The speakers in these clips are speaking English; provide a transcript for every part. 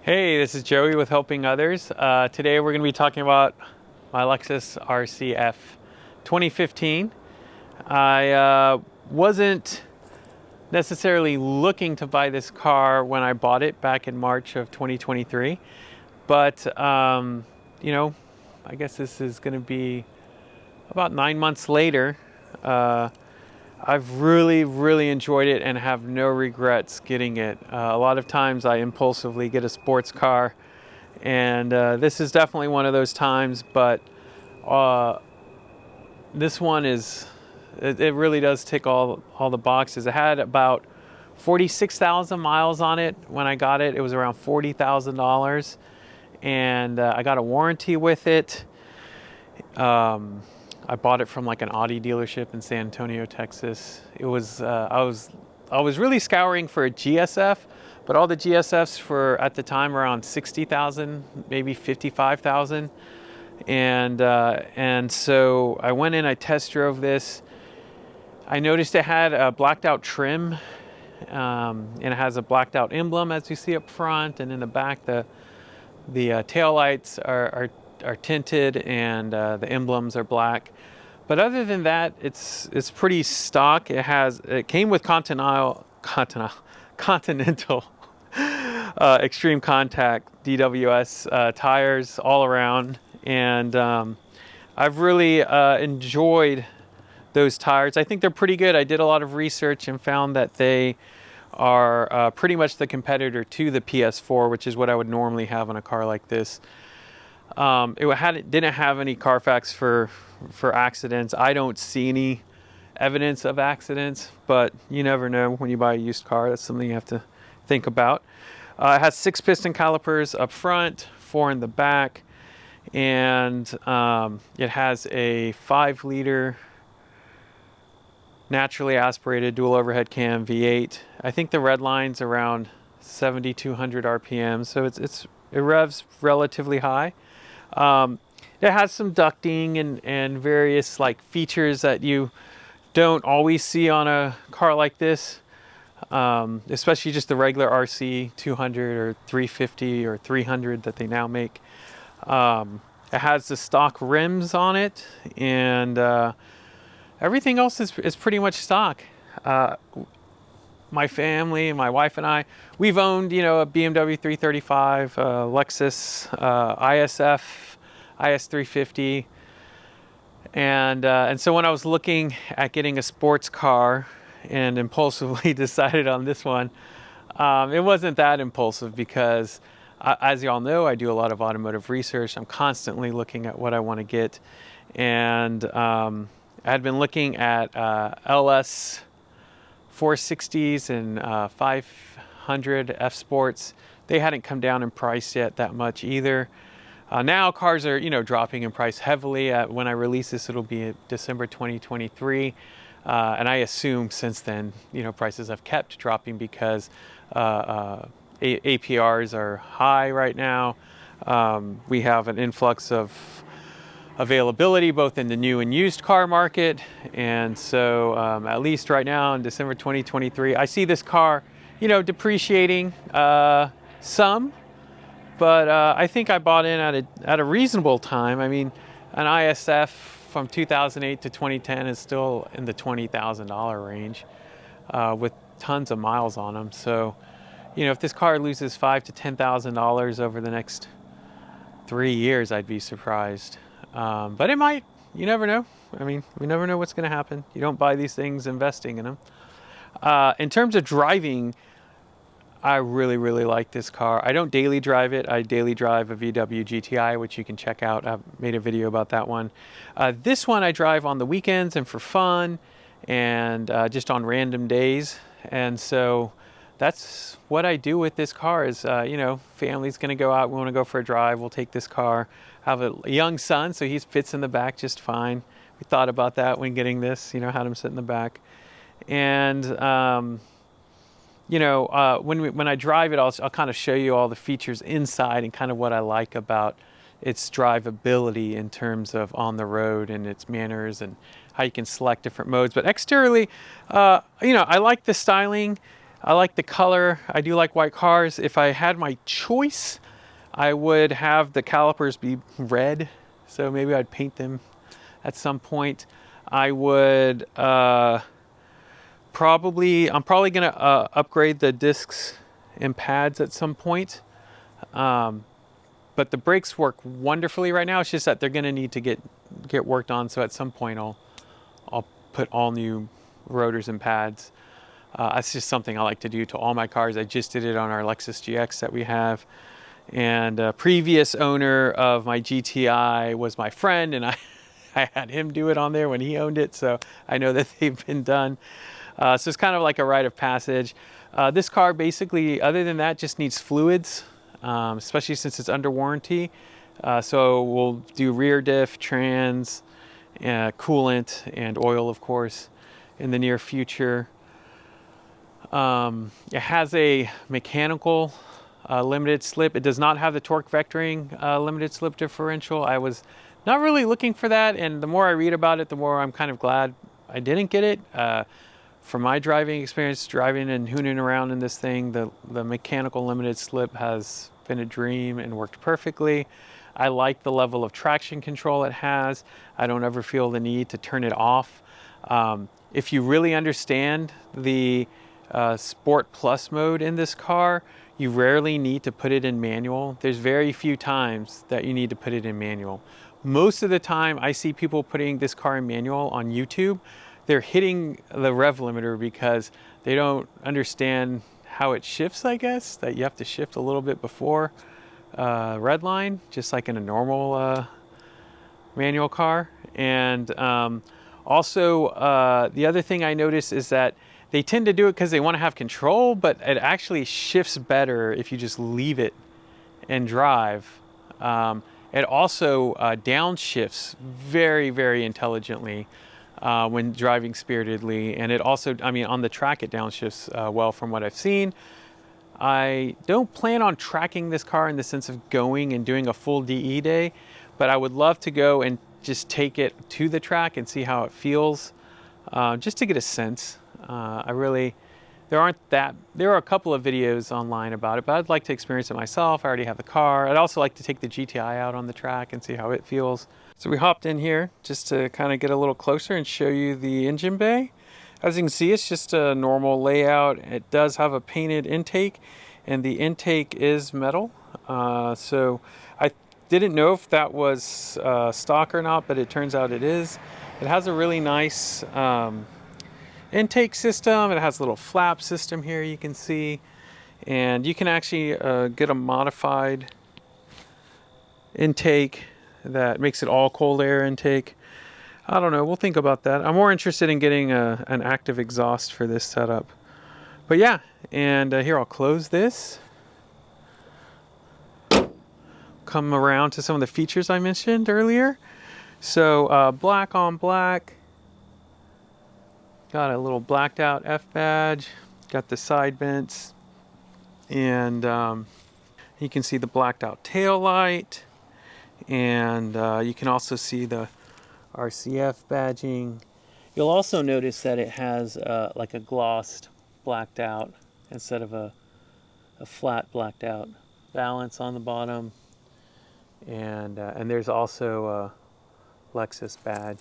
Hey, this is Joey with Helping Others. Today we're going to be talking about my Lexus RCF 2015. I wasn't necessarily looking to buy this car when I bought it back in March of 2023, but I guess this is going to be about 9 months later. I've really enjoyed it and have no regrets getting it. A lot of times I impulsively get a sports car, and this is definitely one of those times, but this one it really does tick all the boxes. It had about 46,000 miles on it when I got it. It was around $40,000, and I got a warranty with it. I bought it from like an Audi dealership in San Antonio, Texas. It was I was really scouring for a GSF, but all the GSFs for at the time around 60,000, maybe 55,000, and so I went in. I test drove this. I noticed it had a blacked out trim, and it has a blacked out emblem as you see up front, and in the back the tail lights are tinted, and the emblems are black. But other than that, it's pretty stock. It came with Continental Extreme Contact DWS tires all around, and I've really enjoyed those tires. I think they're pretty good. I did a lot of research and found that they are pretty much the competitor to the PS4, which is what I would normally have on a car like this. It didn't have any Carfax for accidents. I don't see any evidence of accidents, but you never know when you buy a used car. That's something you have to think about. It has 6 piston calipers up front, 4 in the back, and it has a 5-liter naturally aspirated dual overhead cam V8. I think the red line's around 7,200 RPM, so it revs relatively high. It has some ducting and various like features that you don't always see on a car like this, especially just the regular RC 200 or 350 or 300 that they now make. It has the stock rims on it, and everything else is pretty much stock. My family, my wife and I, we've owned, a BMW 335, Lexus ISF, IS350, and so when I was looking at getting a sports car and impulsively decided on this one, it wasn't that impulsive because, as y'all know, I do a lot of automotive research. I'm constantly looking at what I want to get, and I had been looking at LS 460s and 500 F Sports. They hadn't come down in price yet that much either. Now cars are, dropping in price heavily. When I release this, it'll be December 2023. And I assume since then, prices have kept dropping because APRs are high right now. We have an influx of availability both in the new and used car market, and so at least right now in December 2023 I see this car depreciating some, but I think I bought in at a reasonable time. I mean, an ISF from 2008 to 2010 is still in the $20,000 range with tons of miles on them. So if this car loses $5,000 to $10,000 over the next 3 years, I'd be surprised. But it might. You never know. I mean, we never know what's going to happen. You don't buy these things investing in them. In terms of driving, I really like this car. I don't daily drive it. I daily drive a VW GTI, which you can check out. I've made a video about that one. This one I drive on the weekends and for fun, and just on random days. And so that's what I do with this car is, family's going to go out. We want to go for a drive. We'll take this car. I have a young son, so he fits in the back just fine. We thought about that when getting this, had him sit in the back. And, when I drive it, I'll kind of show you all the features inside and kind of what I like about its drivability in terms of on the road and its manners and how you can select different modes. But exteriorly, I like the styling. I like the color. I do like white cars. If I had my choice, I would have the calipers be red. So maybe I'd paint them at some point. I would I'm probably gonna upgrade the discs and pads at some point. But the brakes work wonderfully right now. It's just that they're gonna need to get worked on. So at some point I'll put all new rotors and pads. That's just something I like to do to all my cars. I just did it on our Lexus GX that we have. And a previous owner of my GTI was my friend, and I had him do it on there when he owned it, so I know that they've been done. So it's kind of like a rite of passage. This car basically, other than that, just needs fluids, especially since it's under warranty. So we'll do rear diff, trans, coolant, and oil, of course, in the near future. It has a mechanical limited slip. It does not have the torque vectoring limited slip differential. I was not really looking for that, and the more I read about it, the more I'm kind of glad I didn't get it. From my driving experience, driving and hooning around in this thing, the mechanical limited slip has been a dream and worked perfectly. I like the level of traction control it has. I don't ever feel the need to turn it off. If you really understand the Sport Plus mode in this car, you rarely need to put it in manual. There's very few times that you need to put it in manual. Most of the time I see people putting this car in manual on YouTube, they're hitting the rev limiter because they don't understand how it shifts, I guess, that you have to shift a little bit before red line, just like in a normal manual car. And also the other thing I noticed is that they tend to do it because they want to have control, but it actually shifts better if you just leave it and drive. It also downshifts very, very intelligently when driving spiritedly. And it also, I mean, on the track, it downshifts well from what I've seen. I don't plan on tracking this car in the sense of going and doing a full DE day, but I would love to go and just take it to the track and see how it feels, just to get a sense. There are a couple of videos online about it, but I'd like to experience it myself. I already have the car. I'd also like to take the GTI out on the track and see how it feels. So we hopped in here just to kind of get a little closer and show you the engine bay. As you can see, it's just a normal layout. It does have a painted intake, and the intake is metal. So I didn't know if that was stock or not, but it turns out it is. It has a really nice intake system. It has a little flap system here you can see, and you can actually get a modified intake that makes it all cold air intake. I don't know, we'll think about that. I'm more interested in getting an active exhaust for this setup. But yeah, and here I'll close this. Come around to some of the features I mentioned earlier. So black on black. Got a little blacked out F badge. Got the side vents. And you can see the blacked out tail light. And you can also see the RCF badging. You'll also notice that it has like a glossed blacked out instead of a flat blacked out balance on the bottom. And there's also a Lexus badge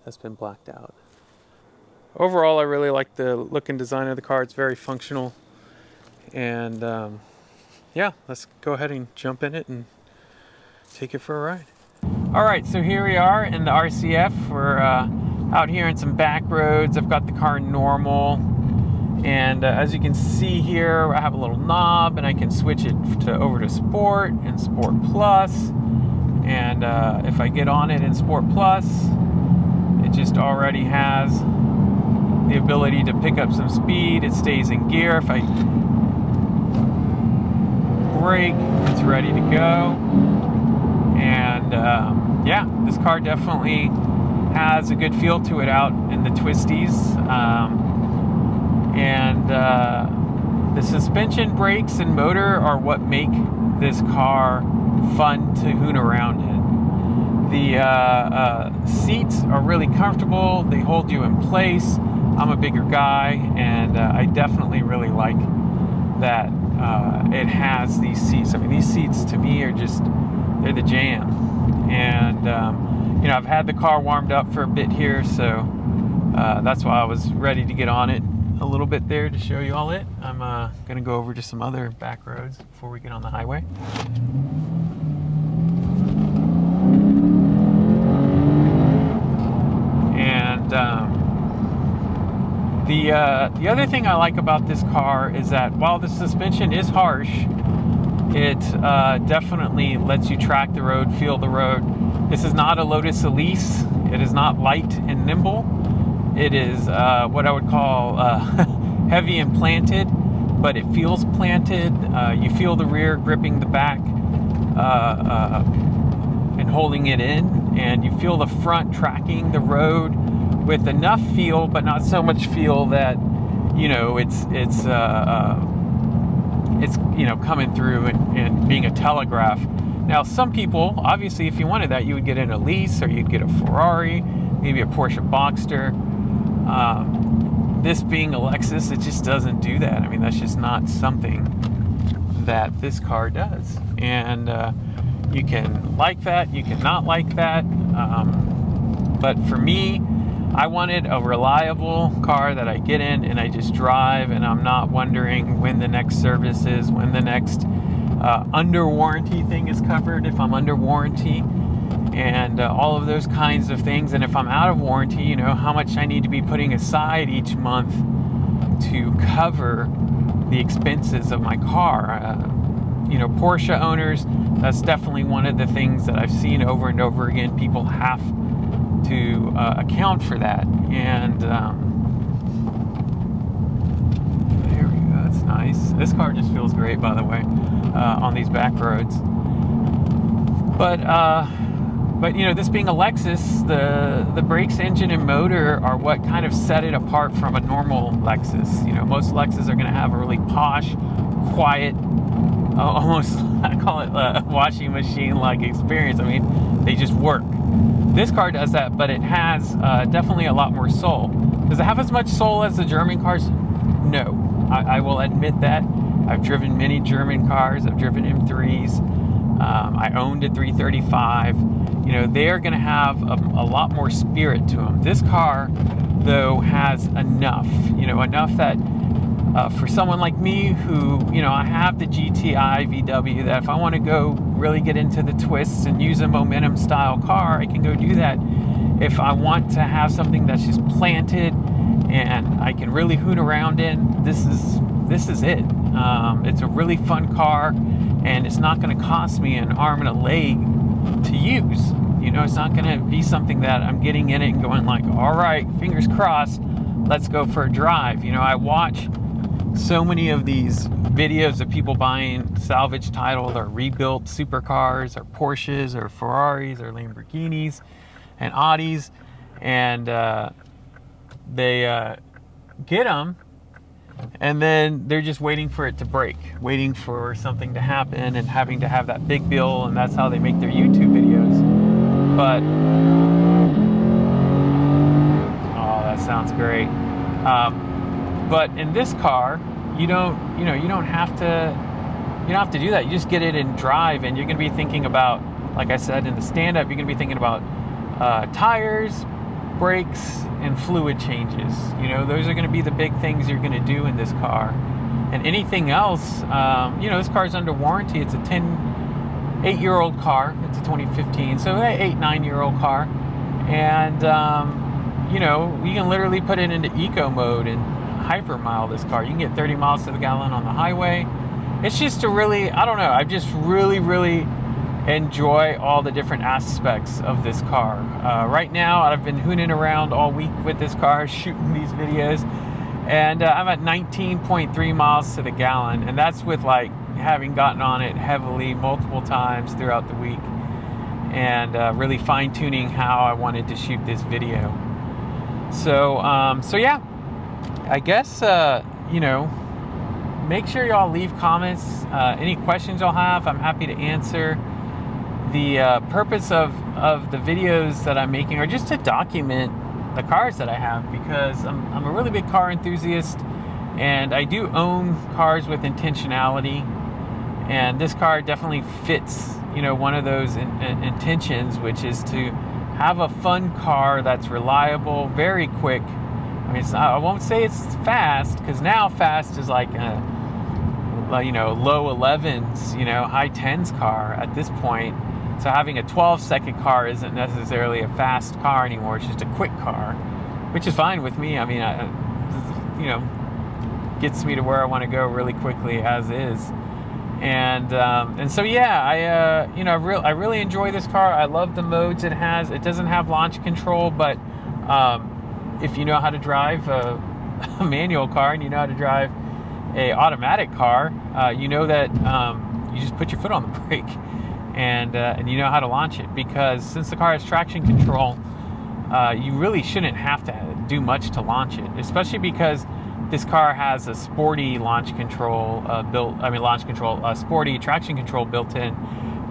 that's been blacked out. Overall, I really like the look and design of the car. It's very functional. And yeah, let's go ahead and jump in it and take it for a ride. All right, so here we are in the RCF. We're out here in some back roads. I've got the car normal. And as you can see here, I have a little knob and I can switch it over to Sport and Sport Plus. And if I get on it in Sport Plus, it just already has the ability to pick up some speed. It stays in gear. If I brake, it's ready to go. And yeah, this car definitely has a good feel to it out in the twisties. The suspension, brakes, and motor are what make this car fun to hoon around in. The seats are really comfortable. They hold you in place. I'm a bigger guy, and I definitely really like that it has these seats. I mean, these seats to me are just, they're the jam. And you know, I've had the car warmed up for a bit here, so that's why I was ready to get on it a little bit there to show you all it. I'm gonna go over to some other back roads before we get on the highway. And the other thing I like about this car is that while the suspension is harsh, it definitely lets you track the road, feel the road. This is not a Lotus Elise. It is not light and nimble. It is what I would call heavy and planted, but it feels planted. You feel the rear gripping the back and holding it in, and you feel the front tracking the road with enough feel, but not so much feel that, you know, it's you know, coming through and being a telegraph. Now, some people, obviously, if you wanted that, you would get an Elise, or you'd get a Ferrari, maybe a Porsche Boxster. This being a Lexus, it just doesn't do that. I mean, that's just not something that this car does. And you can like that, you can not like that. But for me, I wanted a reliable car that I get in and I just drive, and I'm not wondering when the next service is, when the next under warranty thing is covered, if I'm under warranty, and all of those kinds of things. And if I'm out of warranty, you know, how much I need to be putting aside each month to cover the expenses of my car. You know, Porsche owners, that's definitely one of the things that I've seen over and over again. People have to account for that. And there we go, that's nice. This car just feels great, by the way, on these back roads. But you know, this being a Lexus, the brakes, engine, and motor are what kind of set it apart from a normal Lexus. You know, most Lexus are going to have a really posh, quiet, almost, I call it a washing machine-like experience. I mean, they just work. This car does that, but it has definitely a lot more soul. Does it have as much soul as the German cars? No. I will admit that. I've driven many German cars. I've driven M3s. I owned a 335. You know, they are going to have a lot more spirit to them. This car, though, has enough. You know, enough that for someone like me who, you know, I have the GTI VW, that if I want to go really get into the twists and use a momentum style car, I can go do that. If I want to have something that's just planted and I can really hoot around in, this is it. It's a really fun car, and it's not going to cost me an arm and a leg to use. You know, it's not going to be something that I'm getting in it and going like, all right, fingers crossed, let's go for a drive. You know, I watch so many of these videos of people buying salvage titled or rebuilt supercars or Porsches or Ferraris or Lamborghinis and Audis, and they get them, and then they're just waiting for it to break, waiting for something to happen and having to have that big bill, and that's how they make their YouTube videos. But oh, that sounds great. But in this car, you don't have to do that. You just get it and drive, and you're going to be thinking about, like I said in the stand-up, you're going to be thinking about tires, brakes, and fluid changes. You know, those are going to be the big things you're going to do in this car. And anything else, you know, this car's under warranty. It's a 8-year-old car. It's a 2015, so an 8-9-year-old car. And, you know, you can literally put it into eco mode and hyper mile this car. You can get 30 miles to the gallon on the highway. It's just a really, I don't know, I just really enjoy all the different aspects of this car. Right now, I've been hooning around all week with this car, shooting these videos, and I'm at 19.3 miles to the gallon, and that's with like having gotten on it heavily multiple times throughout the week, and really fine-tuning how I wanted to shoot this video. So yeah, I guess, you know, make sure y'all leave comments. Any questions y'all have, I'm happy to answer. The purpose of the videos that I'm making are just to document the cars that I have, because I'm a really big car enthusiast, and I do own cars with intentionality, and this car definitely fits, you know, one of those intentions, which is to have a fun car that's reliable, very quick. I mean, I won't say it's fast, because now fast is like you know, low 11s, you know, high 10s car at this point. So having a 12-second car isn't necessarily a fast car anymore. It's just a quick car, which is fine with me. I mean, you know, gets me to where I want to go really quickly as is. And so yeah, you know, I really enjoy this car. I love the modes it has. It doesn't have launch control, but if you know how to drive a manual car and you know how to drive a automatic car, you know that you just put your foot on the brake, and you know how to launch it, because since the car has traction control, you really shouldn't have to do much to launch it, especially because this car has a sporty launch control sporty traction control built in.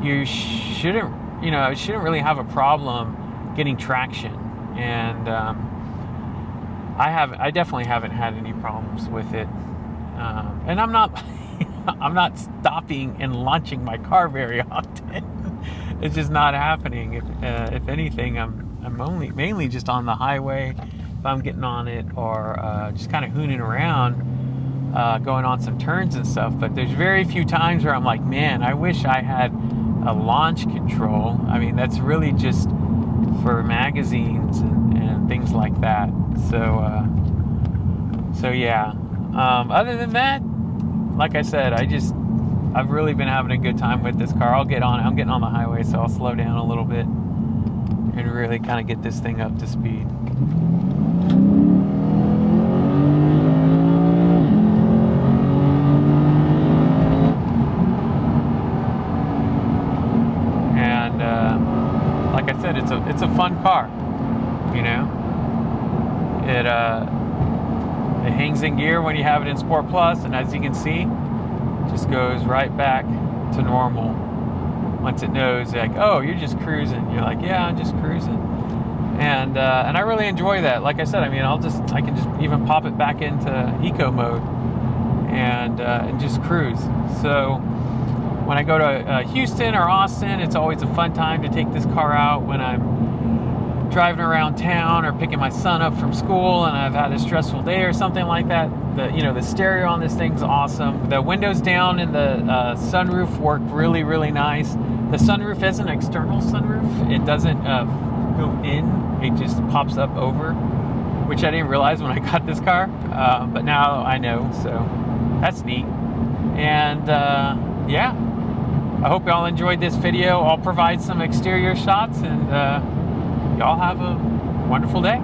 You shouldn't, you know, it shouldn't really have a problem getting traction, and I definitely haven't had any problems with it, and I'm not stopping and launching my car very often. It's just not happening. If anything, I'm mainly just on the highway if I'm getting on it, or just kind of hooning around, going on some turns and stuff. But there's very few times where I'm like, man, I wish I had a launch control. I mean, that's really just for magazines and things like that. So yeah. Other than that, like I said, I've really been having a good time with this car. I'm getting on the highway, so I'll slow down a little bit and really kind of get this thing up to speed. And like I said, it's a fun car, you know. It hangs in gear when you have it in Sport Plus, and as you can see, just goes right back to normal once it knows, like, oh, you're just cruising. You're like, yeah, I'm just cruising, and I really enjoy that. Like I said, I mean, I can just even pop it back into eco mode and just cruise. So when I go to Houston or Austin, it's always a fun time to take this car out when I'm driving around town or picking my son up from school and I've had a stressful day or something like that. The stereo on this thing's awesome. The windows down and the sunroof work really, really nice. The sunroof is an external sunroof. It doesn't go in. It just pops up over, which I didn't realize when I got this car, but now I know, so that's neat. And yeah, I hope y'all enjoyed this video. I'll provide some exterior shots, and y'all have a wonderful day.